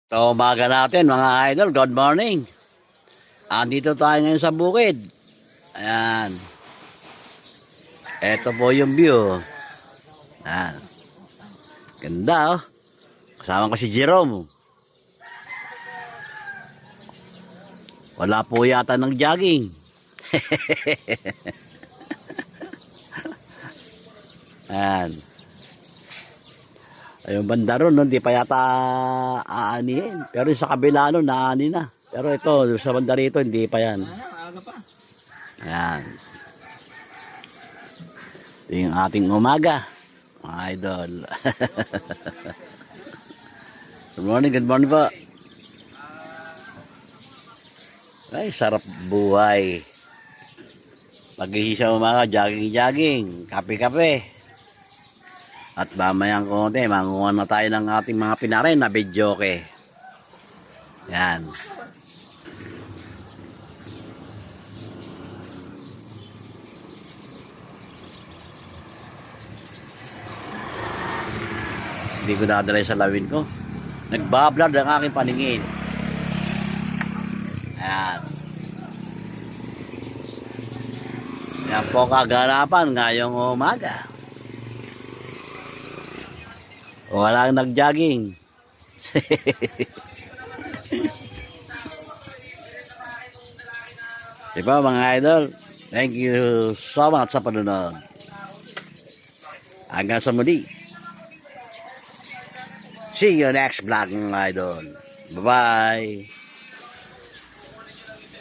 So, umaga natin mga idol, good morning. Andito tayo ngayon sa bukid. Ayan. Ito po yung view. Ayan. Ganda oh. Kasama ko si Jerome. Wala po yata ng jogging. Ayan. Ayun banda ron, no? Hindi pa yata aanihin. Pero sa kabila no, naani na. Pero ito, sa banda rito, hindi pa yan. Aga pa. Ayan. Ito yung ating umaga, mga idol. Good morning po. Ay, sarap buhay. Pag-iisa umaga, jogging, kape-kape. At mamayang konti, manguha na tayo ng ating mga pinarin na videoke. Yan. Hindi ko nadalay sa lawin ko. Nagbablad ang aking paningin. Ayan. Yan po kaganapan ngayong umaga. Walang nag-jogging. Diba mga idol? Thank you so much sa panonood. Hanggang sa muli. See you next vlog mga idol. Bye-bye.